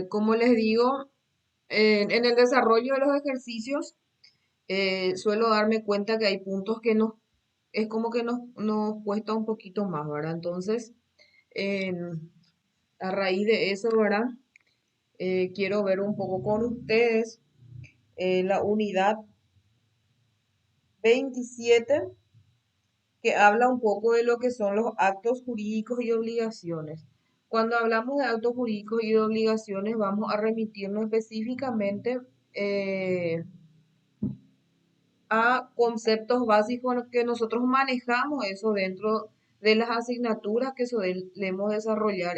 Como les digo, en el desarrollo de los ejercicios, suelo darme cuenta que hay puntos que es como que nos cuesta un poquito más, ¿verdad? Entonces, a raíz de eso, ¿verdad? Quiero ver un poco con ustedes la unidad 27 que habla un poco de lo que son los actos jurídicos y obligaciones. Cuando hablamos de actos jurídicos y de obligaciones, vamos a remitirnos específicamente eh, a conceptos básicos que nosotros manejamos eso dentro de las asignaturas que solemos desarrollar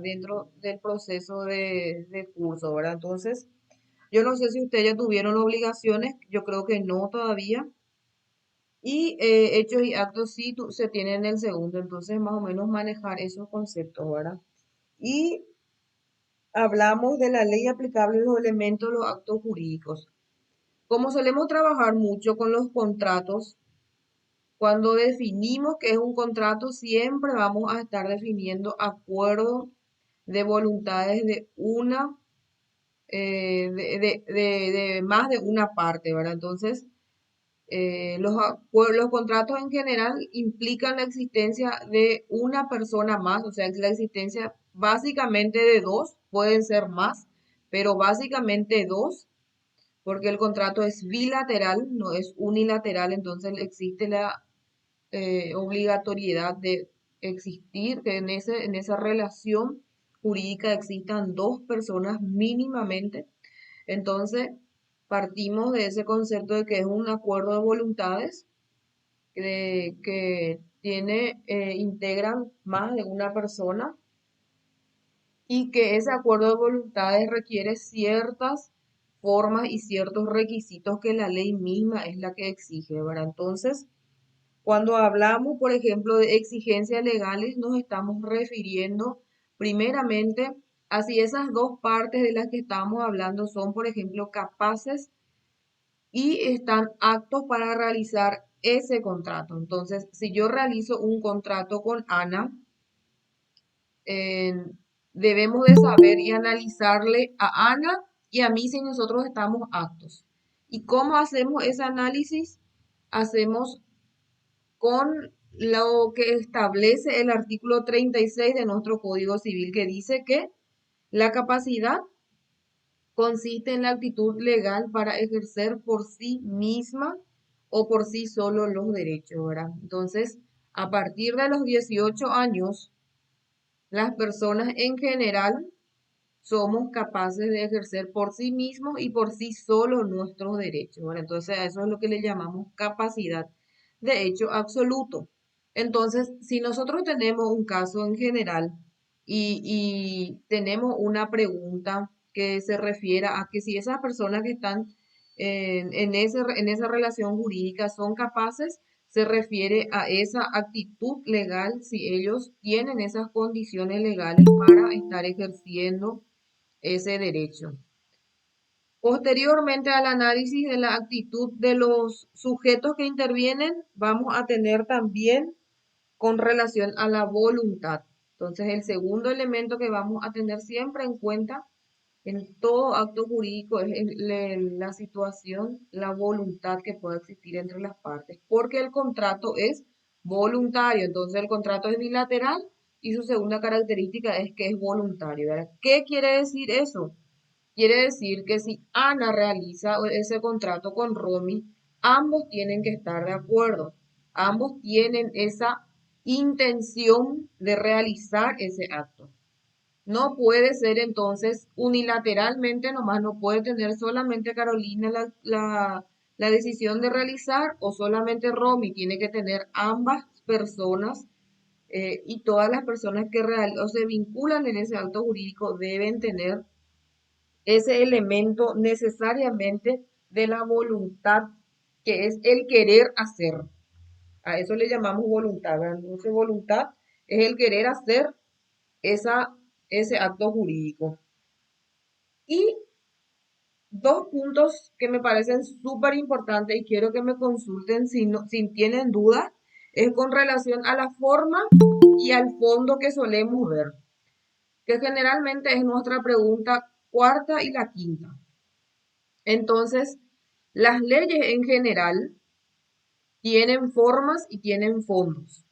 dentro del proceso de curso, ¿verdad? Entonces, yo no sé si ustedes ya tuvieron obligaciones, yo creo que no todavía. Y hechos y actos sí se tienen en el segundo, entonces más o menos manejar esos conceptos, ¿verdad? Y hablamos de la ley aplicable a los elementos de los actos jurídicos. Como solemos trabajar mucho con los contratos, cuando definimos qué es un contrato, siempre vamos a estar definiendo acuerdo de voluntades de de más de una parte, ¿verdad? Entonces, los contratos en general implican la existencia de una persona más, o sea, la existencia básicamente de dos, pueden ser más, pero básicamente dos, porque el contrato es bilateral, no es unilateral, entonces existe la obligatoriedad de existir, que en esa relación jurídica existan dos personas mínimamente. Entonces, partimos de ese concepto de que es un acuerdo de voluntades que integran más de una persona y que ese acuerdo de voluntades requiere ciertas formas y ciertos requisitos que la ley misma es la que exige, ¿verdad? Entonces, cuando hablamos, por ejemplo, de exigencias legales, nos estamos refiriendo primeramente a si esas dos partes de las que estamos hablando son, por ejemplo, capaces y están aptos para realizar ese contrato. Entonces, si yo realizo un contrato con Ana, eh, debemos de saber y analizarle a Ana y a mí si nosotros estamos aptos. ¿Y cómo hacemos ese análisis? Hacemos con lo que establece el artículo 36 de nuestro Código Civil, que dice que la capacidad consiste en la actitud legal para ejercer por sí misma o por sí solo los derechos, ¿verdad? Entonces, a partir de los 18 años, las personas en general somos capaces de ejercer por sí mismos y por sí solo nuestros derechos, ¿verdad? Entonces, a eso es lo que le llamamos capacidad de hecho absoluto. Entonces, si nosotros tenemos un caso en general y tenemos una pregunta que se refiera a que si esas personas que están en esa relación jurídica son capaces, se refiere a esa actitud legal, si ellos tienen esas condiciones legales para estar ejerciendo ese derecho. Posteriormente al análisis de la actitud de los sujetos que intervienen, vamos a tener también con relación a la voluntad. Entonces, el segundo elemento que vamos a tener siempre en cuenta en todo acto jurídico es la situación, la voluntad que pueda existir entre las partes, porque el contrato es voluntario, entonces el contrato es bilateral y su segunda característica es que es voluntario, ¿verdad? ¿Qué quiere decir eso? Quiere decir que si Ana realiza ese contrato con Romy, ambos tienen que estar de acuerdo, ambos tienen esa intención de realizar ese acto. No puede ser entonces unilateralmente, nomás no puede tener solamente Carolina la decisión de realizar o solamente Romy, tiene que tener ambas personas y todas las personas que o se vinculan en ese acto jurídico deben tener ese elemento necesariamente de la voluntad, que es el querer hacer. A eso le llamamos voluntad, ¿verdad? Entonces, voluntad es el querer hacer esa, ese acto jurídico. Y dos puntos que me parecen súper importantes y quiero que me consulten si tienen dudas, es con relación a la forma y al fondo que solemos ver. que generalmente es nuestra pregunta cuarta y la quinta. Entonces, las leyes en general tienen formas y tienen fondos.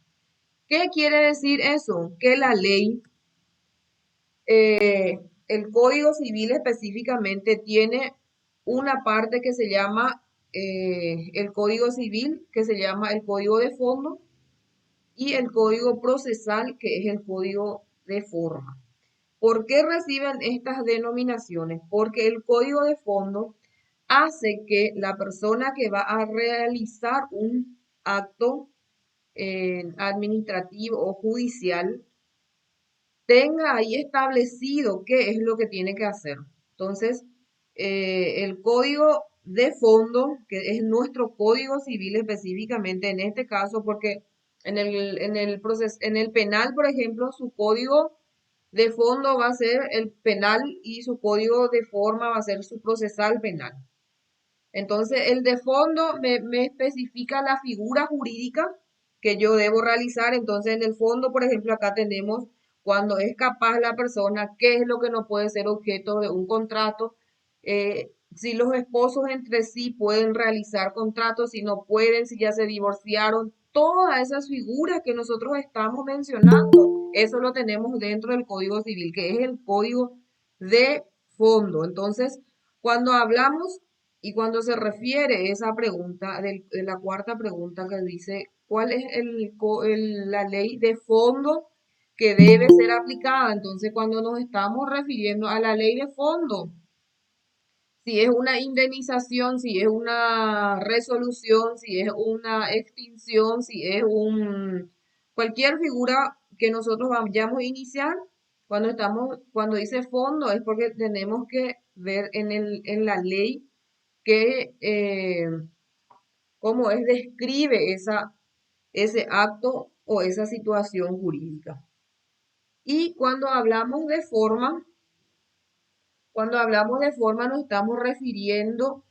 ¿Qué quiere decir eso? Que la ley, el Código Civil específicamente, tiene una parte que se llama el Código Civil, que se llama el Código de Fondo, y el Código Procesal, que es el Código de Forma. ¿Por qué reciben estas denominaciones? Porque el Código de Fondo hace que la persona que va a realizar un acto administrativo o judicial tenga ahí establecido qué es lo que tiene que hacer. Entonces, el código de fondo, que es nuestro código civil específicamente en este caso, porque en el penal, por ejemplo, su código de fondo va a ser el penal y su código de forma va a ser su procesal penal. Entonces, el de fondo me especifica la figura jurídica que yo debo realizar. Entonces, en el fondo, por ejemplo, acá tenemos cuando es capaz la persona, qué es lo que no puede ser objeto de un contrato, si los esposos entre sí pueden realizar contratos, si no pueden, si ya se divorciaron, todas esas figuras que nosotros estamos mencionando, eso lo tenemos dentro del Código Civil, que es el código de fondo. Entonces, cuando hablamos y cuando se refiere esa pregunta, de la cuarta pregunta que dice, ¿cuál es la ley de fondo que debe ser aplicada? Entonces, cuando nos estamos refiriendo a la ley de fondo, si es una indemnización, si es una resolución, si es una extinción, si es cualquier figura que nosotros vayamos a iniciar, cuando dice fondo es porque tenemos que ver en la ley que cómo es describe ese acto o esa situación jurídica. Y cuando hablamos de forma nos estamos refiriendo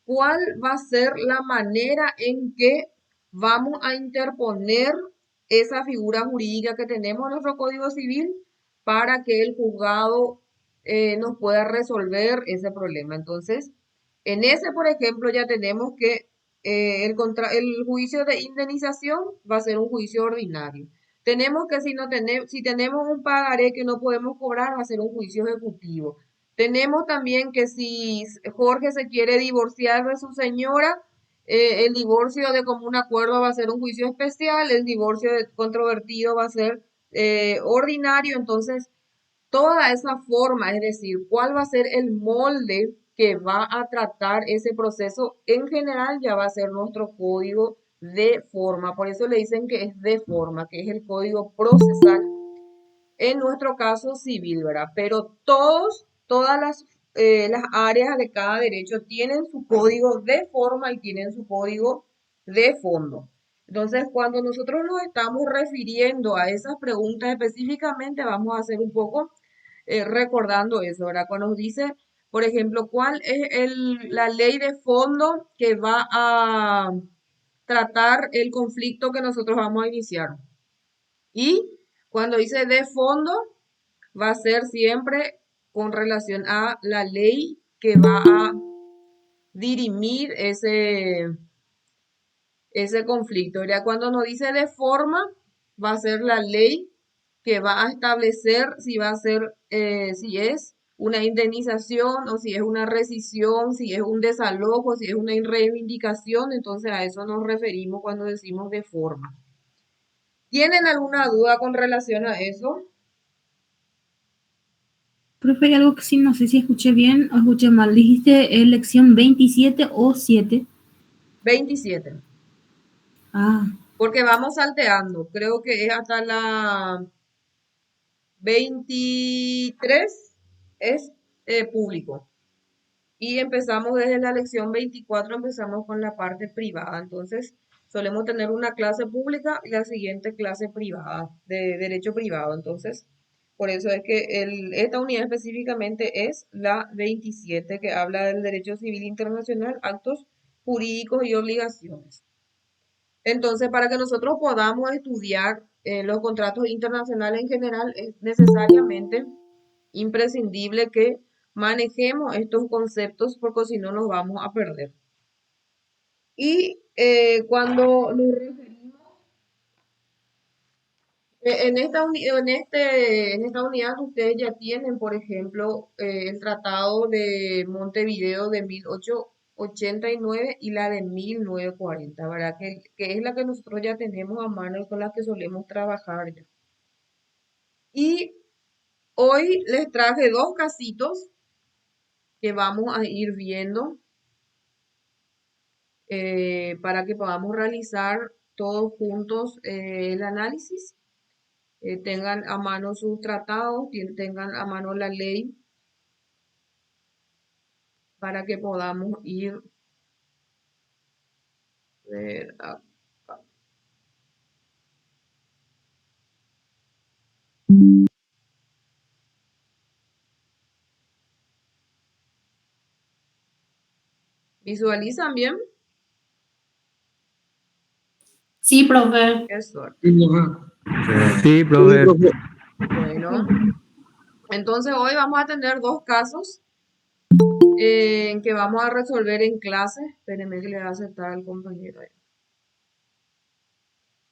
cuál va a ser la manera en que vamos a interponer esa figura jurídica que tenemos en nuestro Código Civil para que el juzgado nos pueda resolver ese problema. Entonces, en ese, por ejemplo, ya tenemos que el juicio de indemnización va a ser un juicio ordinario. Tenemos que si tenemos un pagaré que no podemos cobrar, va a ser un juicio ejecutivo. Tenemos también que si Jorge se quiere divorciar de su señora, el divorcio de común acuerdo va a ser un juicio especial, el divorcio controvertido va a ser ordinario. Entonces, toda esa forma, es decir, cuál va a ser el molde que va a tratar ese proceso, en general ya va a ser nuestro código de forma. Por eso le dicen que es de forma, que es el código procesal en nuestro caso civil, ¿verdad? Pero todas las áreas de cada derecho tienen su código de forma y tienen su código de fondo. Entonces, cuando nosotros nos estamos refiriendo a esas preguntas específicamente, vamos a hacer un poco recordando eso, ¿verdad? Cuando nos dice, por ejemplo, cuál es la ley de fondo que va a tratar el conflicto que nosotros vamos a iniciar. Y cuando dice de fondo, va a ser siempre con relación a la ley que va a dirimir ese conflicto. Ya cuando nos dice de forma, va a ser la ley que va a establecer si va a ser, si es una indemnización o si es una rescisión, si es un desalojo, si es una reivindicación. Entonces a eso nos referimos cuando decimos de forma. ¿Tienen alguna duda con relación a eso? Profe, hay algo que sí, no sé si escuché bien o escuché mal. Dijiste lección 27 o 7. 27. Ah, Porque vamos salteando. Creo que es hasta la 23 es público. Y empezamos desde la lección 24, empezamos con la parte privada. Entonces, solemos tener una clase pública y la siguiente clase privada, de derecho privado. Entonces, por eso es que esta unidad específicamente es la 27, que habla del derecho civil internacional, actos jurídicos y obligaciones. Entonces, para que nosotros podamos estudiar los contratos internacionales en general, es necesariamente imprescindible que manejemos estos conceptos porque si no nos vamos a perder. Y cuando nos referimos, en esta unidad ustedes ya tienen, por ejemplo, el Tratado de Montevideo de 1889 y la de 1940, ¿verdad? Que es la que nosotros ya tenemos a mano y con la que solemos trabajar ya. Y hoy les traje dos casitos que vamos a ir viendo para que podamos realizar todos juntos el análisis. Tengan a mano sus tratados, tengan a mano la ley para que podamos ir acá. ¿Visualizan bien? Sí, profe. Qué suerte. Sí, profe. Sí, profe. Bueno, entonces hoy vamos a tener dos casos que vamos a resolver en clase. Espérenme que le voy a aceptar al compañero ahí.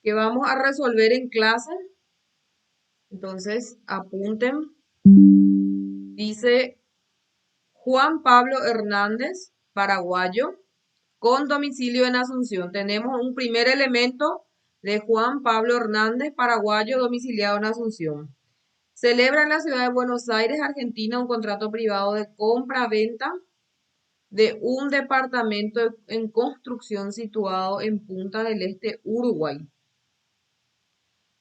Que vamos a resolver en clase. Entonces, apunten. Dice Juan Pablo Hernández, paraguayo, con domicilio en Asunción. Tenemos un primer elemento de Juan Pablo Hernández, paraguayo, domiciliado en Asunción. Celebra en la ciudad de Buenos Aires, Argentina, un contrato privado de compra-venta de un departamento en construcción situado en Punta del Este, Uruguay,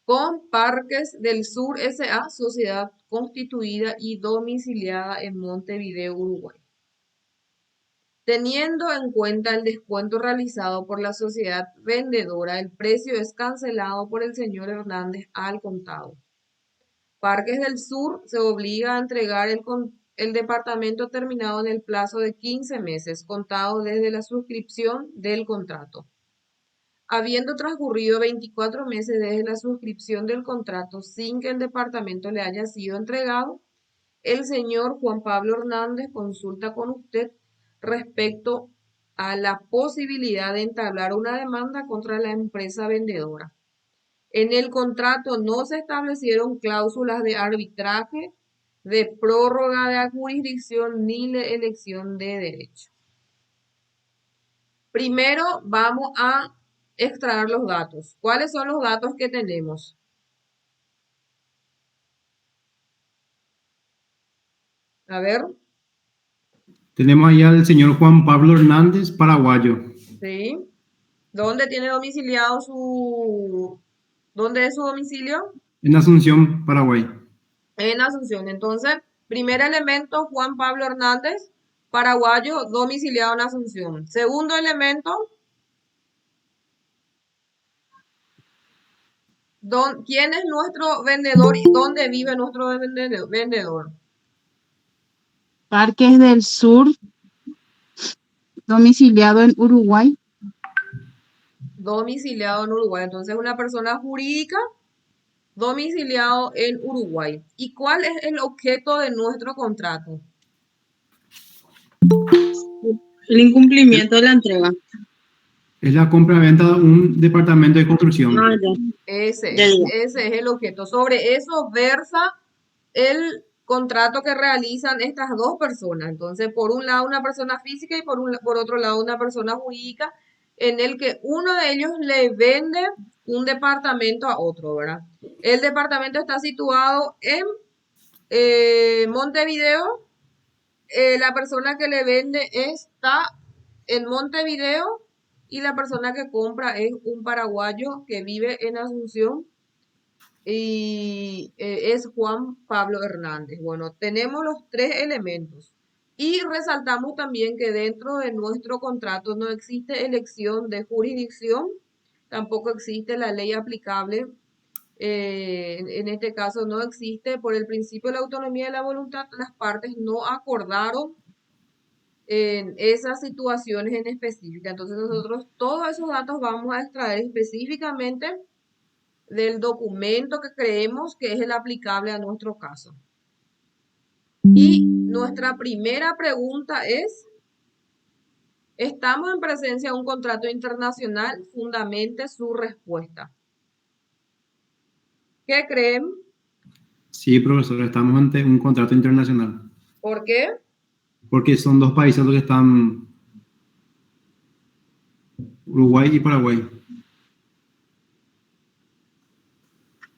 con Parques del Sur S.A., sociedad constituida y domiciliada en Montevideo, Uruguay. Teniendo en cuenta el descuento realizado por la sociedad vendedora, el precio es cancelado por el señor Hernández al contado. Parques del Sur se obliga a entregar el departamento terminado en el plazo de 15 meses, contado desde la suscripción del contrato. Habiendo transcurrido 24 meses desde la suscripción del contrato sin que el departamento le haya sido entregado, el señor Juan Pablo Hernández consulta con usted respecto a la posibilidad de entablar una demanda contra la empresa vendedora. En el contrato no se establecieron cláusulas de arbitraje, de prórroga de jurisdicción ni de elección de derecho. Primero vamos a extraer los datos. ¿Cuáles son los datos que tenemos? A ver, Tenemos ahí al señor Juan Pablo Hernández, paraguayo, ¿sí? ¿Dónde tiene domiciliado ¿Dónde es su domicilio? en Asunción, Paraguay. En Asunción. Entonces, primer elemento, Juan Pablo Hernández, paraguayo, domiciliado en Asunción. Segundo elemento, ¿quién es nuestro vendedor y dónde vive nuestro vendedor? Parques del Sur, domiciliado en Uruguay. Domiciliado en Uruguay. Entonces, una persona jurídica domiciliado en Uruguay. ¿Y cuál es el objeto de nuestro contrato? El incumplimiento de la entrega. Es la compra-venta de un departamento de construcción. Ah, ya. Ya, ya. Ese es el objeto. Sobre eso versa el contrato que realizan estas dos personas. Entonces, por un lado una persona física y por otro lado una persona jurídica, en el que uno de ellos le vende un departamento a otro, ¿verdad? El departamento está situado en Montevideo. La persona que le vende está en Montevideo y la persona que compra es un paraguayo que vive en Asunción y es Juan Pablo Hernández. Bueno, tenemos los tres elementos y resaltamos también que dentro de nuestro contrato no existe elección de jurisdicción, tampoco existe la ley aplicable. En este caso no existe por el principio de la autonomía de la voluntad, las partes no acordaron en esas situaciones en específica. Entonces nosotros todos esos datos vamos a extraer específicamente del documento que creemos que es el aplicable a nuestro caso. Y nuestra primera pregunta es, ¿estamos en presencia de un contrato internacional? Fundamente su respuesta. ¿Qué creen? Sí, profesor, estamos ante un contrato internacional. ¿Por qué? Porque son dos países los que están, Uruguay y Paraguay.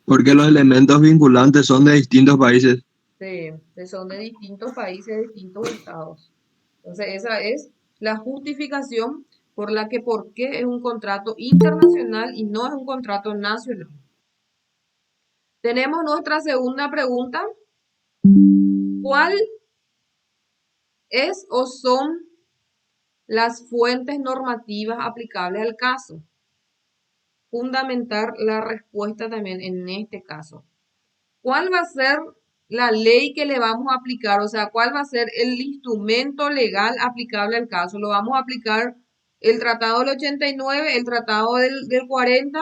Porque los elementos vinculantes son de distintos países. Sí, que son de distintos países, de distintos estados. Entonces, esa es la justificación por la que por qué es un contrato internacional y no es un contrato nacional. Tenemos nuestra segunda pregunta. ¿Cuál es o son las fuentes normativas aplicables al caso? Fundamentar la respuesta también en este caso. ¿Cuál va a ser la ley que le vamos a aplicar? O sea, ¿cuál va a ser el instrumento legal aplicable al caso? ¿Lo vamos a aplicar el Tratado del 89, el Tratado del 40,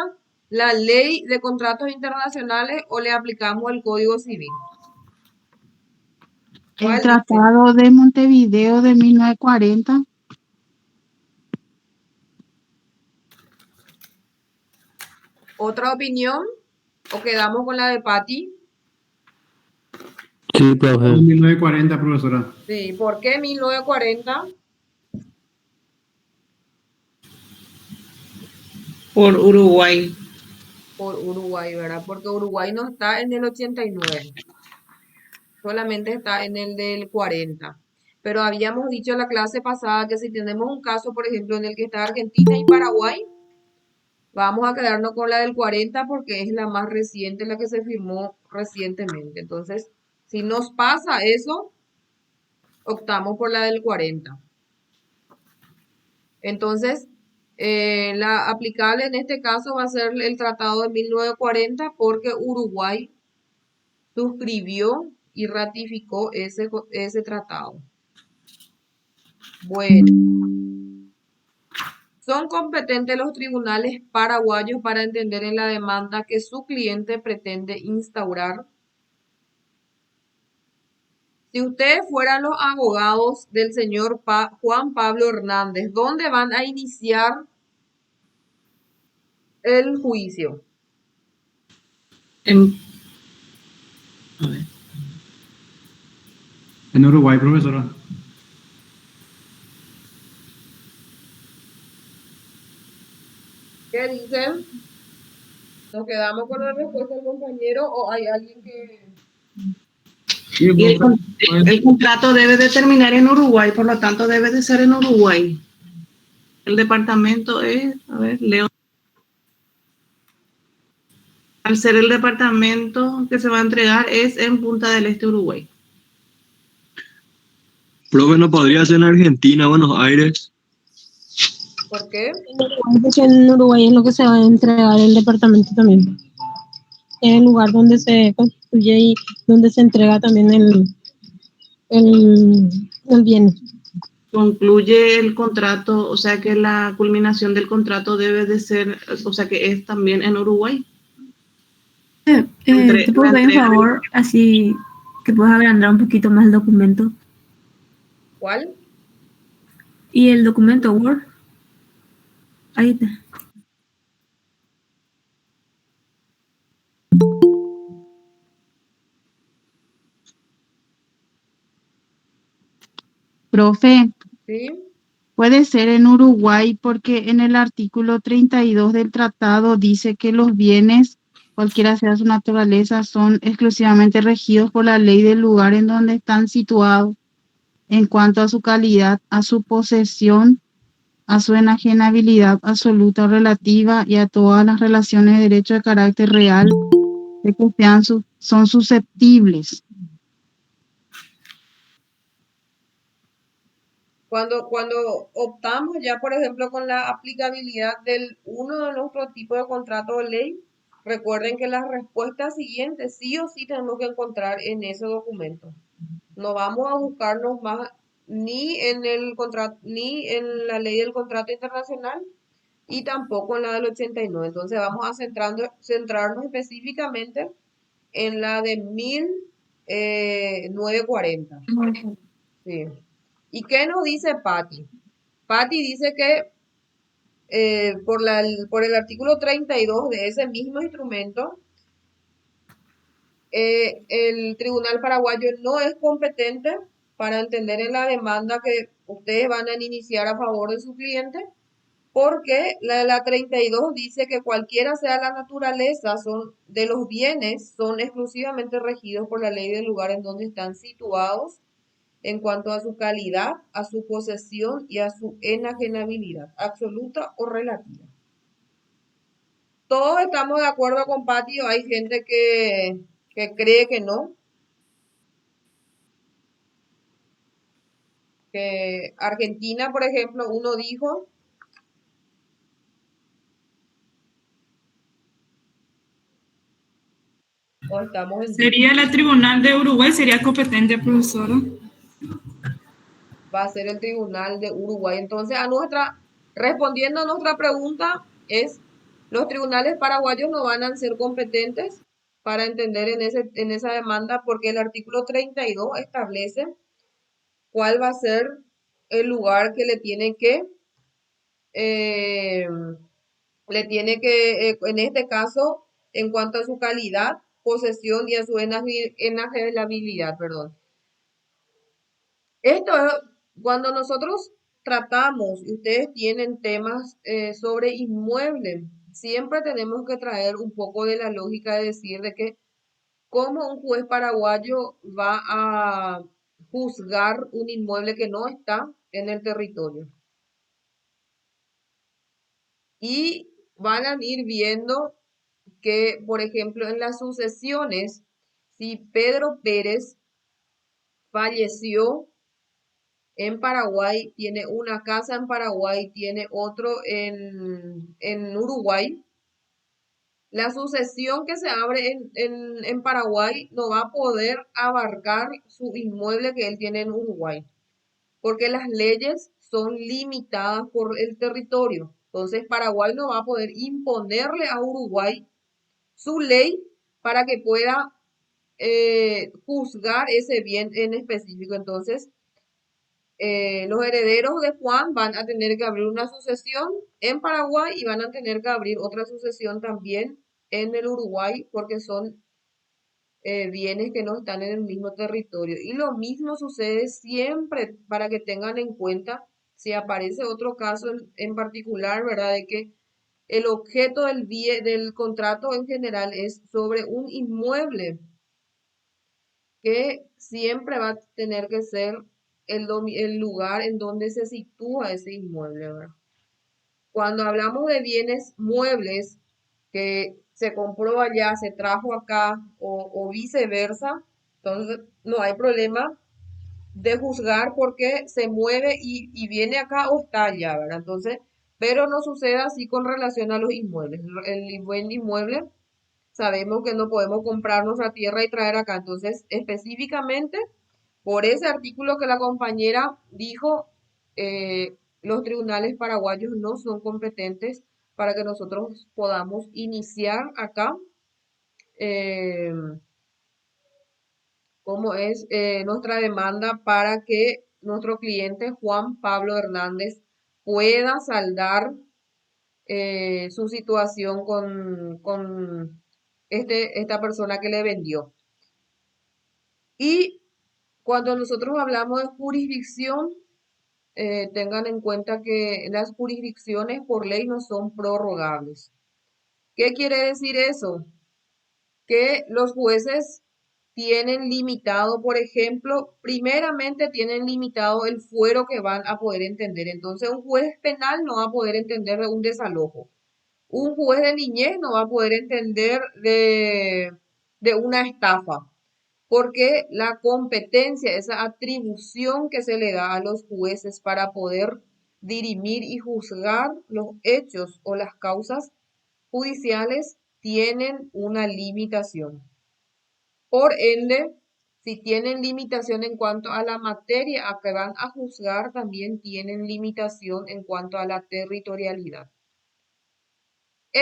la Ley de Contratos Internacionales o le aplicamos el Código Civil? El ¿Cuál dice? Tratado de Montevideo de 1940. ¿Otra opinión? ¿O quedamos con la de Patti? Sí, profe. 1940, profesora. Sí, ¿por qué 1940? Por Uruguay. Por Uruguay, ¿verdad? Porque Uruguay no está en el 89, solamente está en el del 40. Pero habíamos dicho en la clase pasada que si tenemos un caso, por ejemplo, en el que está Argentina y Paraguay, vamos a quedarnos con la del 40 porque es la más reciente, la que se firmó recientemente. Entonces, si nos pasa eso, optamos por la del 40. Entonces, la aplicable en este caso va a ser el Tratado de 1940 porque Uruguay suscribió y ratificó ese tratado. Bueno, son competentes los tribunales paraguayos para entender en la demanda que su cliente pretende instaurar. Si ustedes fueran los abogados del señor Juan Pablo Hernández, ¿dónde van a iniciar el juicio? A ver. En Uruguay, profesora. ¿Qué dicen? ¿Nos quedamos con la respuesta del compañero o hay alguien que... Sí, Y profe. el contrato debe de terminar en Uruguay, por lo tanto debe de ser en Uruguay. El departamento es, a ver, León. Al ser el departamento que se va a entregar es en Punta del Este, Uruguay. Profe, ¿no podría ser en Argentina, Buenos Aires? ¿Por qué? Porque en Uruguay es lo que se va a entregar el departamento también. Es el lugar donde se construye y donde se entrega también el bien. Concluye el contrato, o sea que la culminación del contrato debe de ser, o sea que es también en Uruguay. ¿Te puedo pedir un favor, así que puedas agrandar un poquito más el documento? ¿Cuál? ¿Y el documento Word? Ahí está. Profe, ¿Sí? puede ser en Uruguay porque en el artículo 32 del tratado dice que los bienes, cualquiera sea su naturaleza, son exclusivamente regidos por la ley del lugar en donde están situados en cuanto a su calidad, a su posesión, a su enajenabilidad absoluta o relativa y a todas las relaciones de derecho de carácter real de que son susceptibles. Cuando optamos ya, por ejemplo, con la aplicabilidad del uno de nuestros tipos de contrato de ley, recuerden que las respuestas siguientes sí o sí tenemos que encontrar en ese documento. No vamos a buscarnos más ni en el contrato, ni en la ley del contrato internacional, y tampoco en la del 89. Entonces vamos a centrarnos específicamente en la de 1940. Sí. ¿Y qué nos dice Patty? Patty dice que por el artículo 32 de ese mismo instrumento, el tribunal paraguayo no es competente para entender en la demanda que ustedes van a iniciar a favor de su cliente, porque la 32 dice que cualquiera sea la naturaleza de los bienes, son exclusivamente regidos por la ley del lugar en donde están situados en cuanto a su calidad, a su posesión y a su enajenabilidad, absoluta o relativa. Todos estamos de acuerdo con Pati, hay gente que cree que no, que Argentina, por ejemplo, uno dijo, o estamos en, Sería la Tribunal de Uruguay, sería competente, profesora. va a ser el Tribunal de Uruguay. Entonces, respondiendo a nuestra pregunta, los tribunales paraguayos no van a ser competentes para entender en esa demanda, porque el artículo 32 establece cuál va a ser el lugar que eh, en este caso, en cuanto a su calidad, posesión y a su enajenabilidad, perdón. Esto es cuando nosotros tratamos y ustedes tienen temas sobre inmuebles, siempre tenemos que traer un poco de la lógica de decir de que cómo un juez paraguayo va a juzgar un inmueble que no está en el territorio. Y van a ir viendo que, por ejemplo, en las sucesiones, si Pedro Pérez falleció en Paraguay, tiene una casa en Paraguay, tiene otro en Uruguay, la sucesión que se abre en Paraguay no va a poder abarcar su inmueble que él tiene en Uruguay, porque las leyes son limitadas por el territorio. Entonces, Paraguay no va a poder imponerle a Uruguay su ley para que pueda juzgar ese bien en específico. Entonces, los herederos de Juan van a tener que abrir una sucesión en Paraguay y van a tener que abrir otra sucesión también en el Uruguay porque son bienes que no están en el mismo territorio. Y lo mismo sucede siempre para que tengan en cuenta si aparece otro caso en particular, ¿verdad? De que el objeto del contrato en general es sobre un inmueble que siempre va a tener que ser el lugar en donde se sitúa ese inmueble, ¿verdad? Cuando hablamos de bienes muebles que se compró allá, se trajo acá o viceversa, entonces no hay problema de juzgar porque se mueve y viene acá o está allá, ¿verdad? Entonces, pero no sucede así con relación a los inmuebles. El buen inmueble sabemos que no podemos comprar nuestra tierra y traer acá. Entonces, específicamente, por ese artículo que la compañera dijo, los tribunales paraguayos no son competentes para que nosotros podamos iniciar acá eh, como es nuestra demanda para que nuestro cliente Juan Pablo Hernández pueda saldar su situación con esta persona que le vendió. Y cuando nosotros hablamos de jurisdicción, tengan en cuenta que las jurisdicciones por ley no son prorrogables. ¿Qué quiere decir eso? Que los jueces tienen limitado, por ejemplo, primeramente tienen limitado el fuero que van a poder entender. Entonces, un juez penal no va a poder entender de un desalojo. Un juez de niñez no va a poder entender de una estafa, porque la competencia, esa atribución que se le da a los jueces para poder dirimir y juzgar los hechos o las causas judiciales tienen una limitación. Por ende, si tienen limitación en cuanto a la materia a que van a juzgar, también tienen limitación en cuanto a la territorialidad.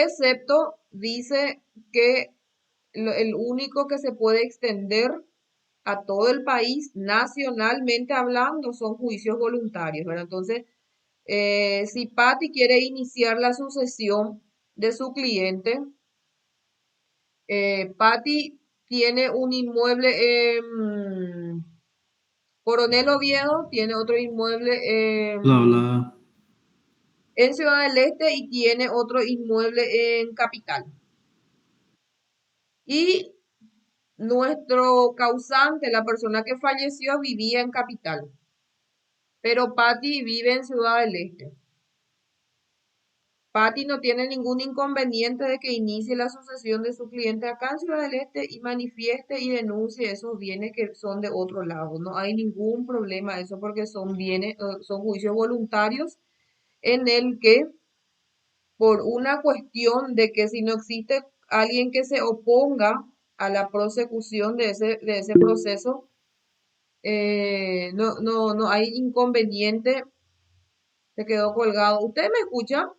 excepto dice que el único que se puede extender a todo el país, nacionalmente hablando, son juicios voluntarios, ¿verdad? Entonces, si Patty quiere iniciar la sucesión de su cliente, Patty tiene un inmueble en Coronel Oviedo, tiene otro inmueble Bla, bla. en Ciudad del Este y tiene otro inmueble en Capital. Y nuestro causante, la persona que falleció, vivía en Capital, pero Patty vive en Ciudad del Este. Patty no tiene ningún inconveniente de que inicie la sucesión de su cliente acá en Ciudad del Este y manifieste y denuncie esos bienes que son de otro lado. No hay ningún problema eso porque son bienes, son juicios voluntarios en el que por una cuestión de que si no existe alguien que se oponga a la prosecución de ese proceso, no hay inconveniente. Se quedó colgado. ¿Usted me escucha?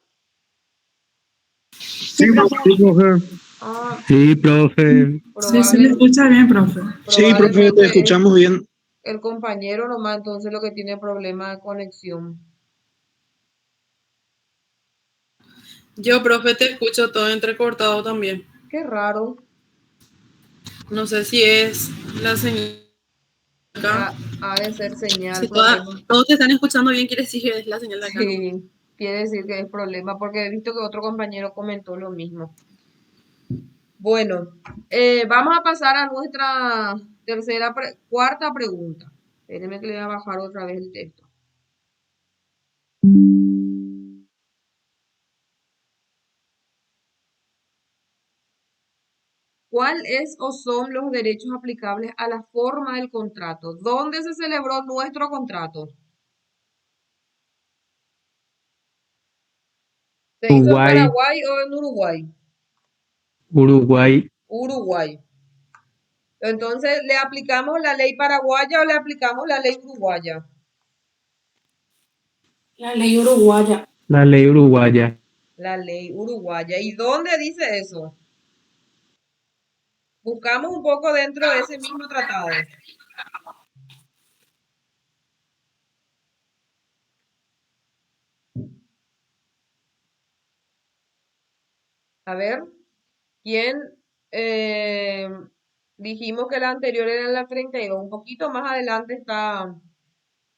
Sí, profe. Ah, Sí, profe. Sí, se le escucha bien, profe. Sí, profe, te probablemente escuchamos bien. el compañero nomás entonces lo que tiene problema de conexión. Yo, profe, te escucho todo entrecortado también. Qué raro. No sé si es la señal acá. Ha de ser señal, Si problema. todos te están escuchando bien, quiere decir que es la señal de acá. Sí, quiere decir que es problema porque he visto que otro compañero comentó lo mismo. Bueno, vamos a pasar a nuestra cuarta pregunta. Espérenme que le voy a bajar otra vez el texto. ¿Cuál es o son los derechos aplicables a la forma del contrato? ¿Dónde se celebró nuestro contrato? ¿Se hizo en Uruguay, Paraguay o en Uruguay? Uruguay, Uruguay. Entonces, ¿le aplicamos la ley paraguaya o le aplicamos la ley uruguaya? La ley uruguaya. la ley uruguaya. La ley uruguaya. ¿Y dónde dice eso? Buscamos un poco dentro de ese mismo tratado. A ver, ¿quién? Dijimos que la anterior era la 32. Un poquito más adelante está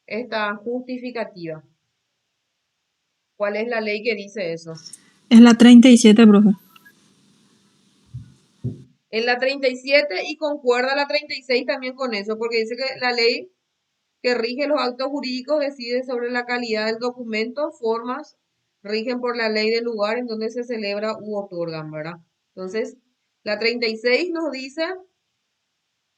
esta justificativa. ¿Cuál es la ley que dice eso? Es la 37, profe. En la 37 y concuerda la 36 también con eso, porque dice que la ley que rige los actos jurídicos decide sobre la calidad del documento, formas, rigen por la ley del lugar en donde se celebra u otorgan, ¿verdad? Entonces, la 36 nos dice,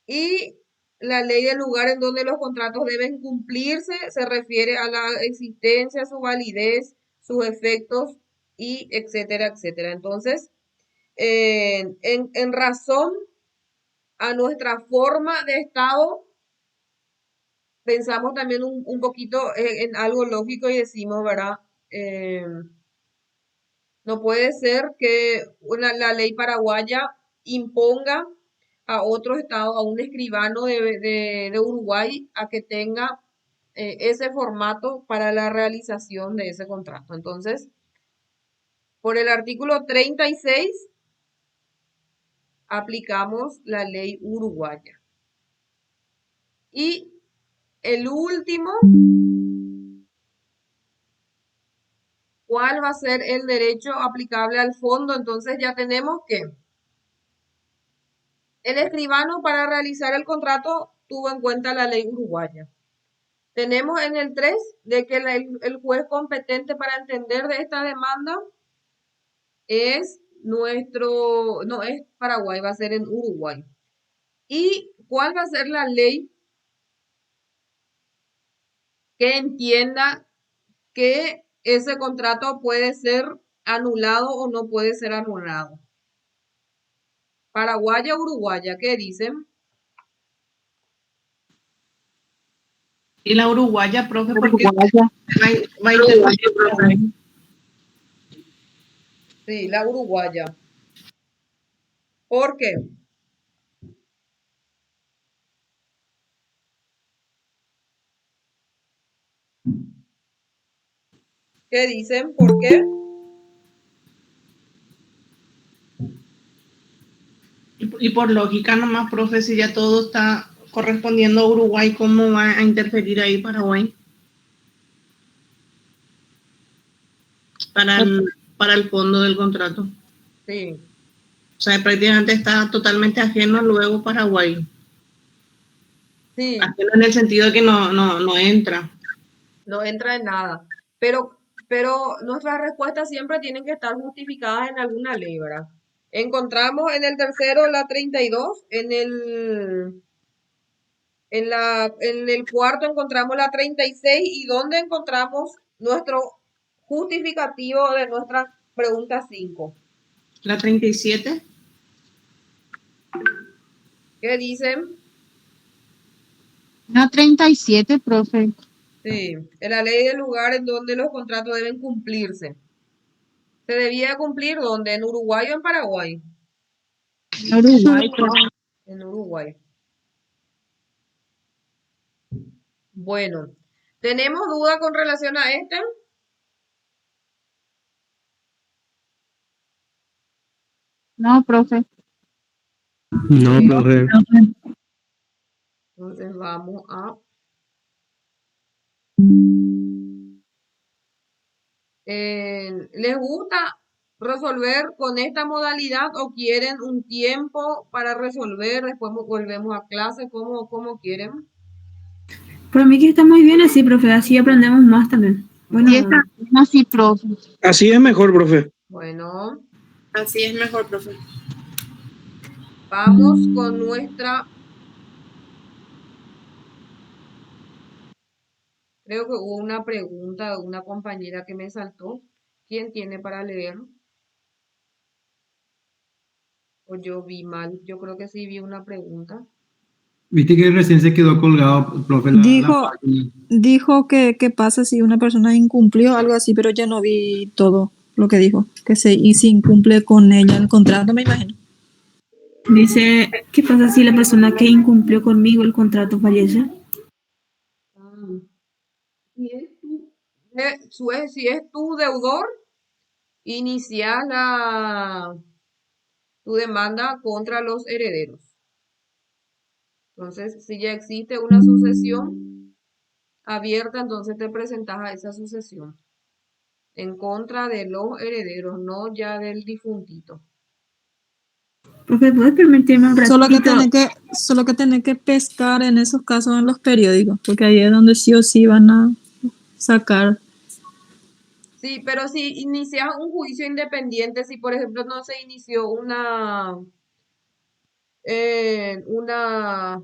y la ley del lugar en donde los contratos deben cumplirse se refiere a la existencia, su validez, sus efectos y etcétera, etcétera. Entonces, en razón a nuestra forma de Estado, pensamos también un poquito en algo lógico y decimos, ¿verdad? No puede ser que la ley paraguaya imponga a otro estado, a un escribano de Uruguay, a que tenga ese formato para la realización de ese contrato. Entonces, por el artículo 36, aplicamos la ley uruguaya. Y el último, ¿cuál va a ser el derecho aplicable al fondo? Entonces ya tenemos que el escribano para realizar el contrato tuvo en cuenta la ley uruguaya. Tenemos en el 3 de que el juez competente para entender de esta demanda es no es Paraguay, va a ser en Uruguay. ¿Y cuál va a ser la ley que entienda que ese contrato puede ser anulado o no puede ser anulado? Paraguaya, uruguaya, ¿qué dicen? Y la uruguaya, profe, porque Uruguaya. va a intervenir. Sí, la uruguaya. ¿Por qué? ¿Qué dicen? ¿Por qué? Y por lógica nomás, profe, si ya todo está correspondiendo a Uruguay, ¿cómo va a interferir ahí Paraguay? Para para el fondo del contrato. Sí, O sea, prácticamente está totalmente ajeno luego Paraguay. sí, Ajeno en el sentido de que no entra. no entra en nada. Pero nuestras respuestas siempre tienen que estar justificadas en alguna ley, ¿verdad? Encontramos en el tercero la 32, en el cuarto encontramos la 36 y donde encontramos nuestro justificativo de nuestra pregunta 5. La 37. ¿Qué dicen? La 37, profe. Sí, en la ley del lugar en donde los contratos deben cumplirse. ¿Se debía cumplir dónde? ¿En Uruguay o en Paraguay? Uruguay, profe. En Uruguay. Bueno, ¿tenemos duda con relación a este? No, profe. No, profe. Entonces vamos a... ¿les gusta resolver con esta modalidad o quieren un tiempo para resolver? Después volvemos a clase, ¿cómo quieren? Para mí que está muy bien así, profe, así aprendemos más también. Bueno, Sí, está bien así, profe. Así es mejor, profe. Bueno, Así es mejor, profe. vamos con nuestra... Creo que hubo una pregunta de una compañera que me saltó. ¿Quién tiene para leer? O yo vi mal. Yo creo que sí vi una pregunta. Viste que recién se quedó colgado, profe, la Dijo, página. dijo que qué pasa si una persona incumplió algo así, pero ya no vi todo lo que dijo. Y si incumple con ella el contrato, me imagino. dice, ¿qué pasa si la persona que incumplió conmigo el contrato fallece? Ah, si es tu deudor, inicia tu demanda contra los herederos. Entonces, si ya existe una sucesión abierta, entonces te presentas a esa sucesión en contra de los herederos, no ya del difuntito. Profe, ¿puedes permitirme un ratito? Solo que tenés que pescar en esos casos en los periódicos, porque ahí es donde sí o sí van a sacar. Sí, pero si inicias un juicio independiente, si por ejemplo no se inició una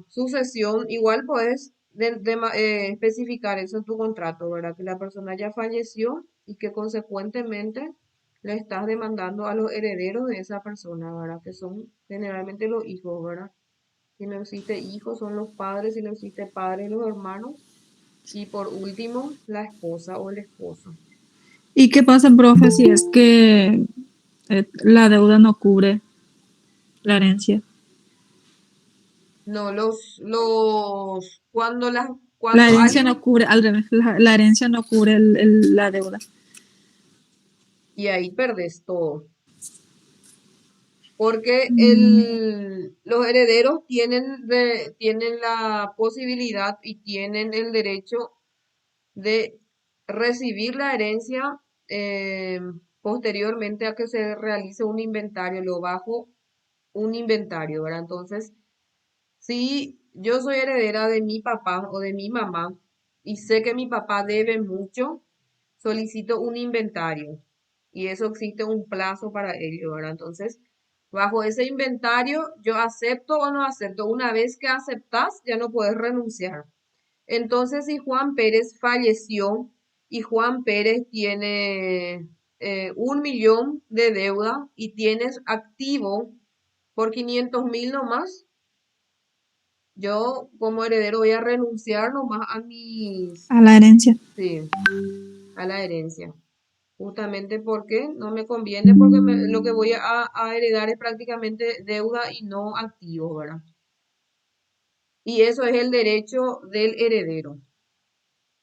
sucesión, igual puedes especificar eso en tu contrato, ¿verdad? Que la persona ya falleció y que consecuentemente le estás demandando a los herederos de esa persona, ¿verdad? Que son generalmente los hijos, ¿verdad? Si no existe hijos, son los padres, si no existe padres, los hermanos. Y por último, la esposa o el esposo. ¿Y qué pasa, profe, si es que la deuda no cubre la herencia? No, La cuando herencia alguien, no cubre, al revés, la herencia no cubre la deuda. y ahí perdes todo. Porque los herederos tienen la posibilidad y tienen el derecho de recibir la herencia eh, posteriormente a que se realice un inventario, lo bajo un inventario, ¿verdad? Entonces, si yo soy heredera de mi papá o de mi mamá y sé que mi papá debe mucho, solicito un inventario y eso existe un plazo para ello, ¿verdad? Entonces, bajo ese inventario, yo acepto o no acepto. Una vez que aceptas, ya no puedes renunciar. Entonces, si Juan Pérez falleció y Juan Pérez tiene 1 millón de deuda y tienes activo por 500.000 nomás, yo como heredero voy a renunciar nomás a mis, A la herencia. sí, a la herencia. Justamente porque no me conviene, porque lo que voy a heredar es prácticamente deuda y no activos, ¿verdad? Y eso es el derecho del heredero.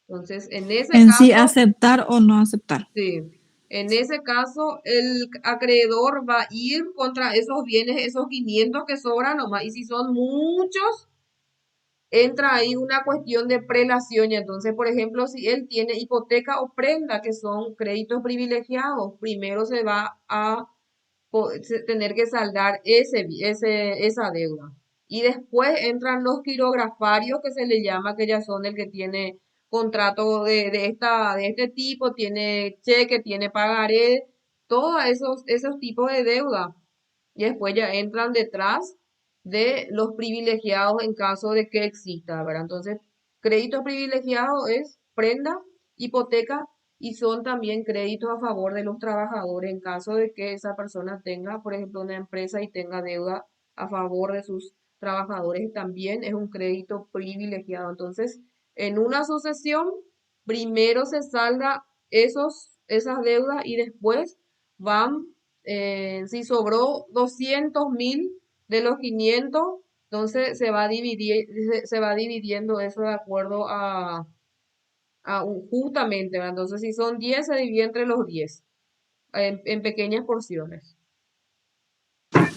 Entonces, en ese En sí, caso, aceptar o no aceptar. sí, en ese caso, el acreedor va a ir contra esos bienes, esos 500 que sobran nomás, y si son muchos, entra ahí una cuestión de prelación. Y entonces, por ejemplo, si él tiene hipoteca o prenda, que son créditos privilegiados, primero se va a tener que saldar esa deuda. Y después entran los quirografarios, que se le llama, que ya son el que tiene contrato de este tipo, tiene cheque, tiene pagaré, todos esos tipos de deuda. Y después ya entran detrás de los privilegiados en caso de que exista, ¿verdad? Entonces, crédito privilegiado es prenda, hipoteca y son también créditos a favor de los trabajadores en caso de que esa persona tenga, por ejemplo, una empresa y tenga deuda a favor de sus trabajadores, también es un crédito privilegiado. Entonces, en una sucesión, primero se salda esas deudas y después van, si sobró 200.000 de los 500, entonces se va dividiendo eso de acuerdo justamente, ¿verdad? Entonces, si son 10 se divide entre los 10 en pequeñas porciones.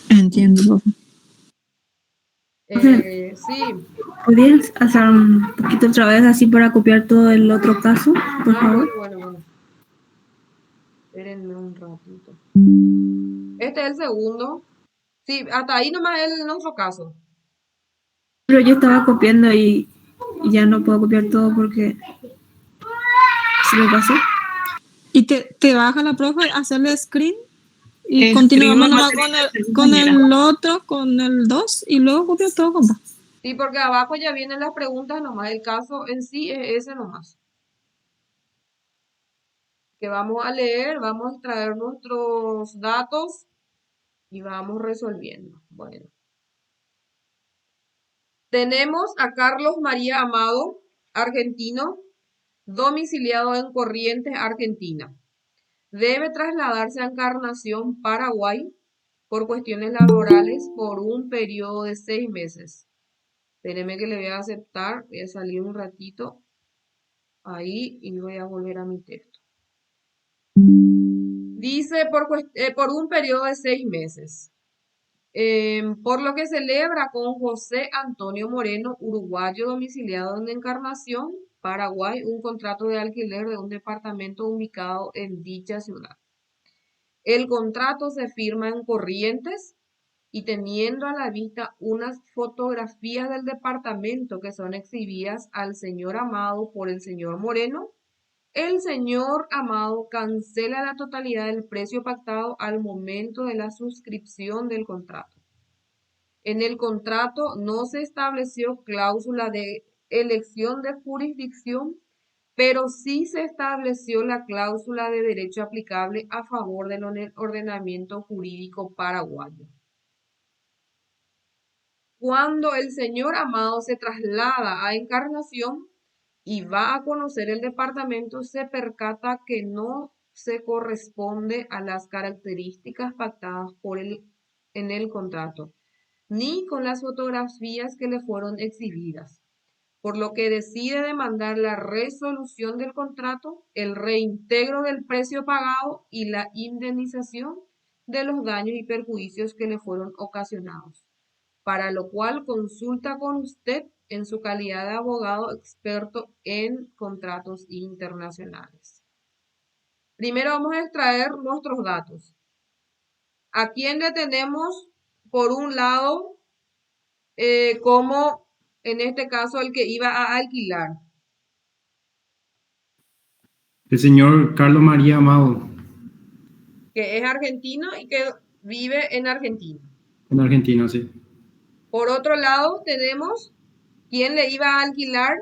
Entiendo, profe. Sí. ¿Podrías hacer un poquito otra vez así para copiar todo el otro caso, por favor? Bueno. Espérenme un ratito. Este es el segundo. Sí, hasta ahí nomás es el nuestro caso. Pero yo estaba copiando y ya no puedo copiar todo porque se me pasó. Y te baja la profe hacerle screen y Escriba continuamos nomás material de con compañera. el otro, con el 2 y luego copio todo, compa. Sí, porque abajo ya vienen las preguntas nomás. El caso en sí es ese nomás. Que vamos a leer, vamos a extraer nuestros datos y vamos resolviendo. Bueno. Tenemos a Carlos María Amado, argentino, domiciliado en Corrientes, Argentina. Debe trasladarse a Encarnación, Paraguay, por cuestiones laborales por un periodo de 6 meses. Espérenme que le voy a aceptar, voy a salir un ratito ahí y voy a volver a mi texto. Dice por un periodo de 6 meses. Por lo que celebra con José Antonio Moreno, uruguayo domiciliado en Encarnación, Paraguay, un contrato de alquiler de un departamento ubicado en dicha ciudad. El contrato se firma en Corrientes y teniendo a la vista unas fotografías del departamento que son exhibidas al señor Amado por el señor Moreno, el señor Amado cancela la totalidad del precio pactado al momento de la suscripción del contrato. En el contrato no se estableció cláusula de elección de jurisdicción, pero sí se estableció la cláusula de derecho aplicable a favor del ordenamiento jurídico paraguayo. Cuando el señor Amado se traslada a Encarnación y va a conocer el departamento, se percata que no se corresponde a las características pactadas en el contrato, ni con las fotografías que le fueron exhibidas, por lo que decide demandar la resolución del contrato, el reintegro del precio pagado y la indemnización de los daños y perjuicios que le fueron ocasionados, para lo cual consulta con usted en su calidad de abogado experto en contratos internacionales. Primero vamos a extraer nuestros datos. ¿A quién le tenemos, por un lado, como en este caso el que iba a alquilar? El señor Carlos María Amado, Que es argentino y que vive en Argentina. en Argentina, sí. Por otro lado, tenemos quién le iba a alquilar.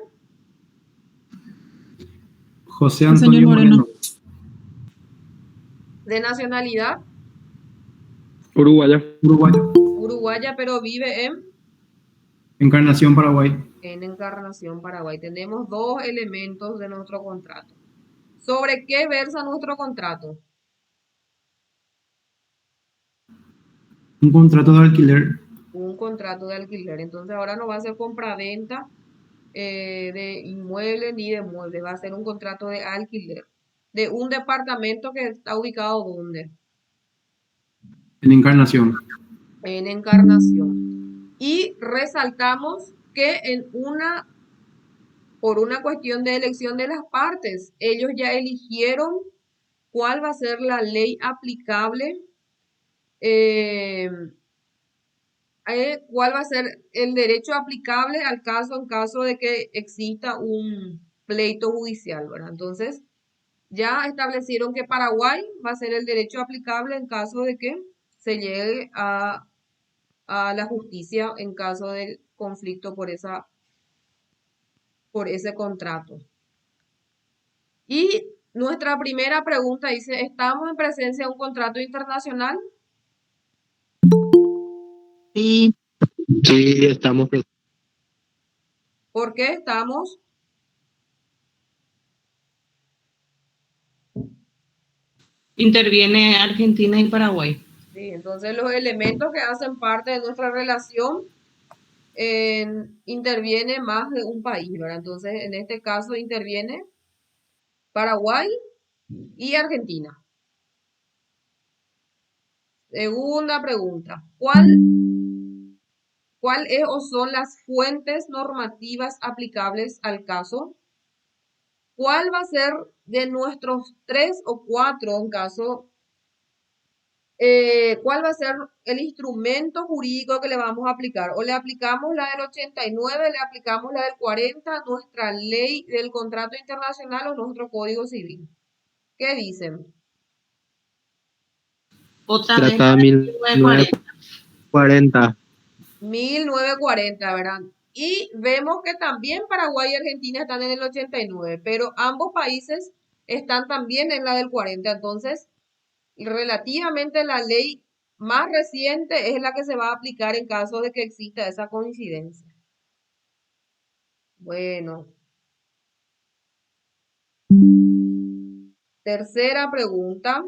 José El señor Antonio Moreno, De nacionalidad Uruguaya. uruguaya, pero vive en Encarnación, Paraguay. Encarnación, Paraguay. Tenemos dos elementos de nuestro contrato. ¿Sobre qué versa nuestro contrato? Un contrato de alquiler. Un contrato de alquiler. Entonces ahora no va a ser compraventa de inmuebles ni de muebles, va a ser un contrato de alquiler de un departamento que está ubicado ¿dónde? En Encarnación. En Encarnación. Y resaltamos que por una cuestión de elección de las partes, ellos ya eligieron cuál va a ser la ley aplicable, eh, cuál va a ser el derecho aplicable al caso en caso de que exista un pleito judicial, ¿verdad? Entonces, ya establecieron que Paraguay va a ser el derecho aplicable en caso de que se llegue a la justicia en caso de conflicto por ese contrato. Y nuestra primera pregunta dice, ¿estamos en presencia de un contrato internacional? Sí, Sí, estamos. ¿Por qué estamos? Interviene Argentina y Paraguay. Sí, entonces los elementos que hacen parte de nuestra relación interviene más de un país, ¿verdad? Entonces, en este caso interviene Paraguay y Argentina. Segunda pregunta, ¿cuál es o son las fuentes normativas aplicables al caso? ¿Cuál va a ser de nuestros 3 o 4 en caso? ¿Cuál va a ser el instrumento jurídico que le vamos a aplicar? ¿O le aplicamos la del 89, le aplicamos la del 40, nuestra ley del contrato internacional o nuestro código civil? ¿Qué dicen? Otra vez Tratado 1940. 1940, ¿verdad? Y vemos que también Paraguay y Argentina están en el 89, pero ambos países están también en la del 40. Entonces, relativamente la ley más reciente es la que se va a aplicar en caso de que exista esa coincidencia. Bueno. Tercera pregunta.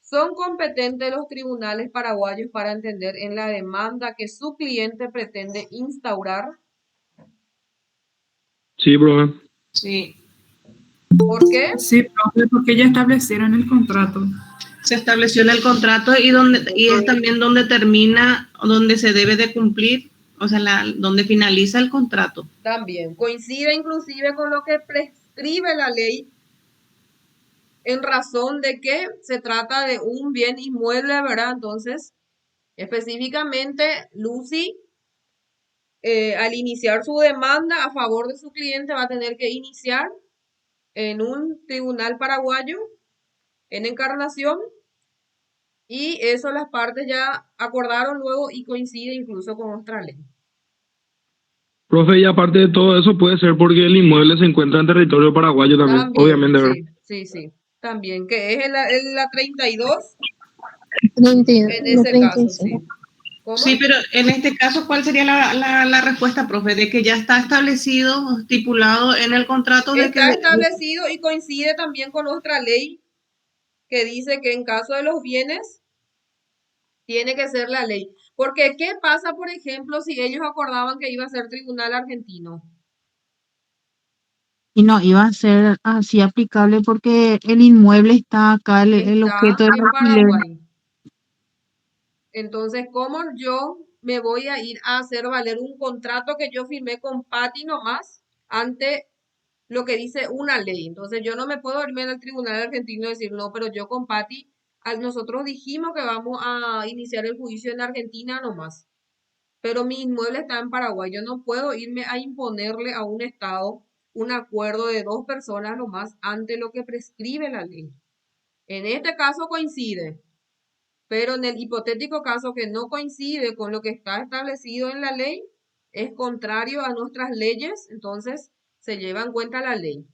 ¿Son competentes los tribunales paraguayos para entender en la demanda que su cliente pretende instaurar? Sí, profe. Sí, ¿Por qué? Sí, profe, porque ya establecieron el contrato. se estableció en el contrato y es también donde termina, donde se debe de cumplir, o sea, donde finaliza el contrato. También coincide inclusive con lo que prescribe la ley en razón de que se trata de un bien inmueble, ¿verdad? Entonces, específicamente, Lucy, al iniciar su demanda a favor de su cliente, va a tener que iniciar en un tribunal paraguayo, en Encarnación, y eso las partes ya acordaron luego y coincide incluso con nuestra ley. Profe, y aparte de todo eso, puede ser porque el inmueble se encuentra en territorio paraguayo también, obviamente, ¿verdad? Sí. También, que es la 32, 30, en ese caso, 35. sí. ¿Cómo? Sí, pero en este caso, ¿cuál sería la respuesta, profe? De que ya está establecido, estipulado en el contrato de que... Está establecido y coincide también con nuestra ley que dice que en caso de los bienes tiene que ser la ley. Porque, ¿qué pasa, por ejemplo, si ellos acordaban que iba a ser tribunal argentino? y no iba a ser así aplicable porque el inmueble está acá, el Está objeto del en alquiler. Paraguay. Entonces, ¿cómo yo me voy a ir a hacer valer un contrato que yo firmé con Patti nomás ante lo que dice una ley? Entonces, yo no me puedo irme al tribunal argentino y decir, no, pero yo con Patti, nosotros dijimos que vamos a iniciar el juicio en Argentina nomás, pero mi inmueble está en Paraguay. Yo no puedo irme a imponerle a un Estado un acuerdo de dos personas nomás ante lo que prescribe la ley. En este caso coincide. Pero en el hipotético caso que no coincide con lo que está establecido en la ley, es contrario a nuestras leyes, entonces se lleva en cuenta la ley.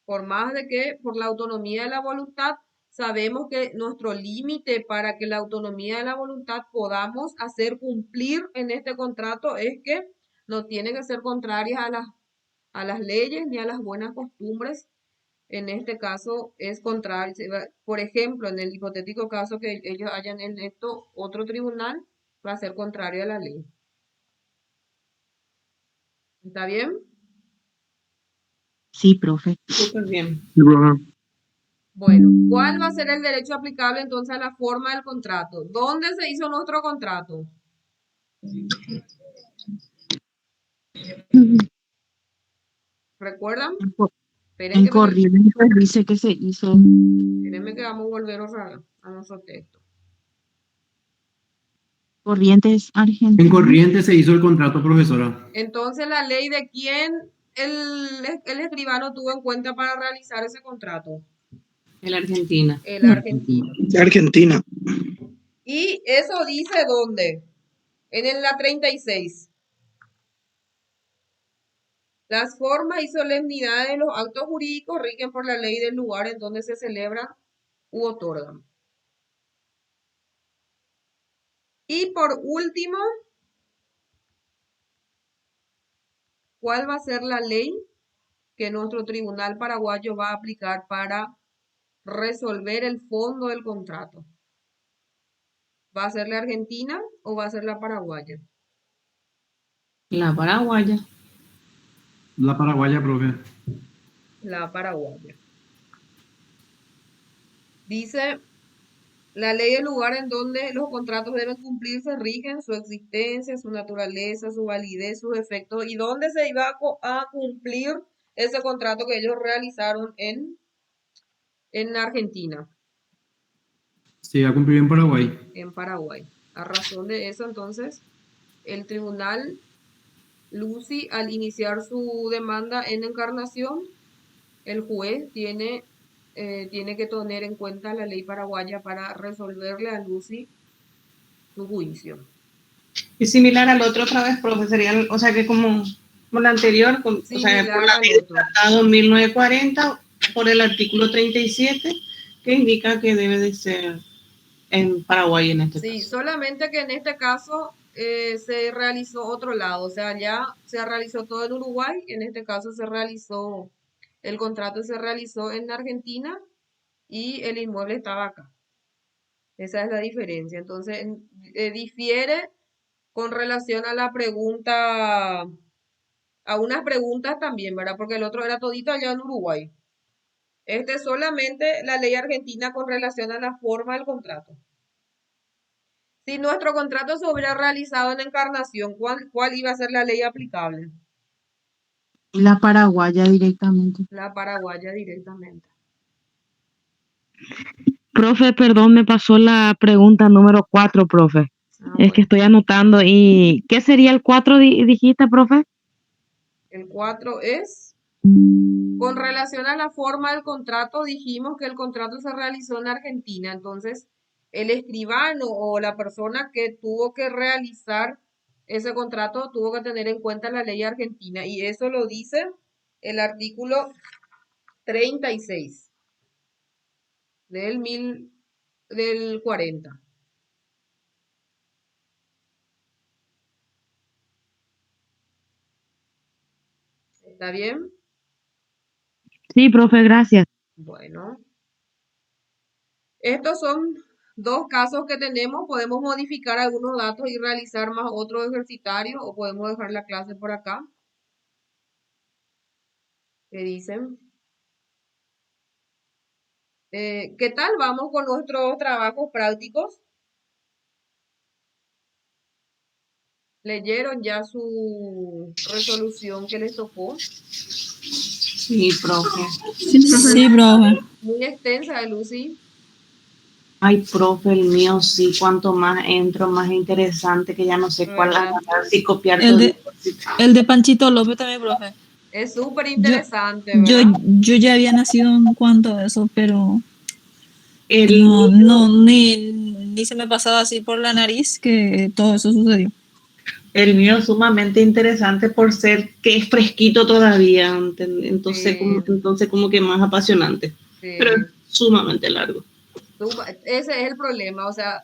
Por más de que por la autonomía de la voluntad, sabemos que nuestro límite para que la autonomía de la voluntad podamos hacer cumplir en este contrato es que no tienen que ser contrarias a las leyes ni a las buenas costumbres. En este caso es contrario. Por ejemplo, en el hipotético caso que ellos hayan electo otro tribunal, va a ser contrario a la ley. ¿Está bien? Sí, profe. Súper bien. Sí, profe. Bueno, ¿cuál va a ser el derecho aplicable entonces a la forma del contrato? ¿Dónde se hizo nuestro contrato? ¿Recuerdan? Esperen En que Corrientes dice que se hizo. espérenme que vamos a volver a nuestro texto. Corrientes, En Argentina. Corrientes se hizo el contrato, profesora. Entonces, ¿la ley de quién el escribano tuvo en cuenta para realizar ese contrato? En la Argentina. El argentino. De Argentina. ¿Y eso dice dónde? En la 36. Las formas y solemnidades de los actos jurídicos rigen por la ley del lugar en donde se celebran u otorgan. Y por último, ¿cuál va a ser la ley que nuestro tribunal paraguayo va a aplicar para resolver el fondo del contrato? ¿Va a ser la argentina o va a ser la paraguaya? La paraguaya. La paraguaya, profe. La paraguaya. Dice, la ley del lugar en donde los contratos deben cumplirse rigen su existencia, su naturaleza, su validez, sus efectos y dónde se iba a cumplir ese contrato que ellos realizaron en Argentina, Se iba a cumplir en Paraguay. en Paraguay. A razón de eso, entonces, el tribunal Lucy, al iniciar su demanda en encarnación, el juez tiene que tener en cuenta la ley paraguaya para resolverle a Lucy su juicio. Y similar al otro otra vez, profe, sería, o sea, que como la anterior, o sea, Similar por la al ley del otro. Tratado 1940, por el artículo 37, que indica que debe de ser en Paraguay en este Sí, caso. solamente que en este caso se realizó otro lado, o sea, ya se realizó todo en Uruguay, en este caso el contrato se realizó en Argentina y el inmueble estaba acá. Esa es la diferencia. Entonces, difiere con relación a la pregunta, a unas preguntas también, ¿verdad? Porque el otro era todito allá en Uruguay. Este es solamente la ley argentina con relación a la forma del contrato. Si nuestro contrato se hubiera realizado en Encarnación, ¿cuál iba a ser la ley aplicable? La paraguaya directamente. La paraguaya directamente. Profe, perdón, me pasó la pregunta número 4, profe. Ah, Es que bueno. estoy anotando. ¿Y qué sería el 4, dijiste, profe? El 4 es, con relación a la forma del contrato, dijimos que el contrato se realizó en Argentina. Entonces, el escribano o la persona que tuvo que realizar ese contrato tuvo que tener en cuenta la ley argentina. Y eso lo dice el artículo 36 del 40. ¿Está bien? Sí, profe, gracias. Bueno, estos son dos casos que tenemos. Podemos modificar algunos datos y realizar más otros ejercitarios o podemos dejar la clase por acá. ¿Qué dicen? ¿Qué tal vamos con nuestros trabajos prácticos? ¿Leyeron ya su resolución que les tocó? Sí, profe. Sí, profe. Muy extensa, Lucy. Ay, profe, el mío sí, cuanto más entro, más interesante, que ya no sé cuál ¿Verdad? agarrar, si copiar El todo. de, el de Panchito López también, profe. Es súper Yo, interesante, yo, ¿verdad? yo ya había nacido en cuanto a eso, pero El no, mío, ni se me pasaba así por la nariz que todo eso sucedió. el mío es sumamente interesante por ser que es fresquito todavía, entonces, Sí, entonces como que más apasionante, pero es sí. sumamente largo. Ese es el problema, o sea,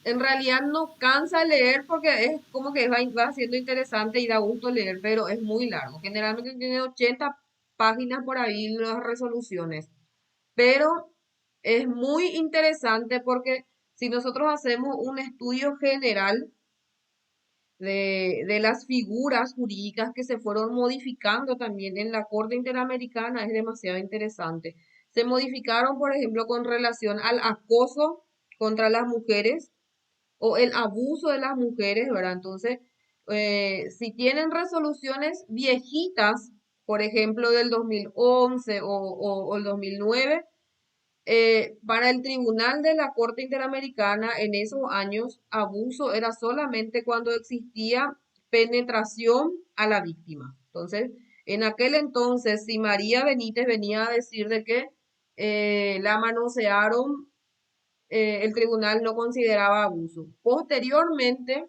En realidad no cansa leer porque es como que va siendo interesante y da gusto leer, pero es muy largo. Generalmente tiene 80 páginas por ahí las resoluciones, pero es muy interesante porque si nosotros hacemos un estudio general de las figuras jurídicas que se fueron modificando también en la Corte Interamericana, es demasiado interesante. Se modificaron, por ejemplo, con relación al acoso contra las mujeres o el abuso de las mujeres, ¿verdad? Entonces, si tienen resoluciones viejitas, por ejemplo, del 2011 o el 2009, para el Tribunal de la Corte Interamericana en esos años, abuso era solamente cuando existía penetración a la víctima. Entonces, en aquel entonces, si María Benítez venía a decir de que la manosearon, el tribunal no consideraba abuso. Posteriormente,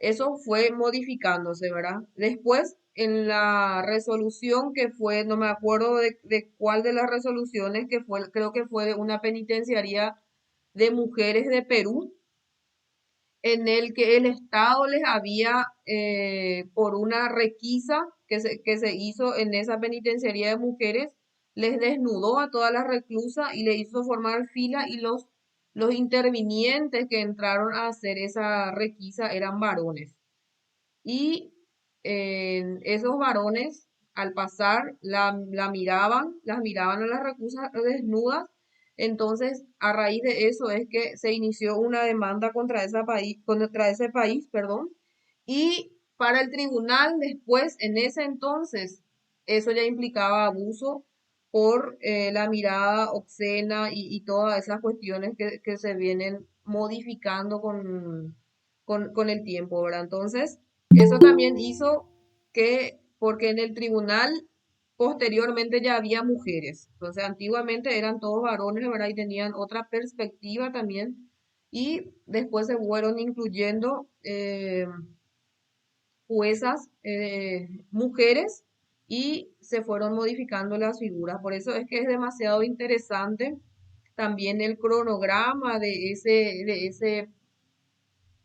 eso fue modificándose, ¿verdad? Después, en la resolución que fue, no me acuerdo de cuál de las resoluciones que fue, creo que fue de una penitenciaría de mujeres de Perú, en el que el Estado les había, por una requisa que se hizo en esa penitenciaría de mujeres, les desnudó a todas las reclusas y le hizo formar fila y los intervinientes que entraron a hacer esa requisa eran varones. Y esos varones, al pasar, la miraban, las miraban a las reclusas desnudas. Entonces, a raíz de eso es que se inició una demanda contra ese país, perdón. Y para el tribunal después, en ese entonces, eso ya implicaba abuso por la mirada obscena y todas esas cuestiones que se vienen modificando con el tiempo, ¿verdad? Entonces, eso también hizo que, porque en el tribunal posteriormente ya había mujeres, entonces antiguamente eran todos varones, ¿verdad? Y tenían otra perspectiva también, y después se fueron incluyendo juezas mujeres y se fueron modificando las figuras. Por eso es que es demasiado interesante también el cronograma de ese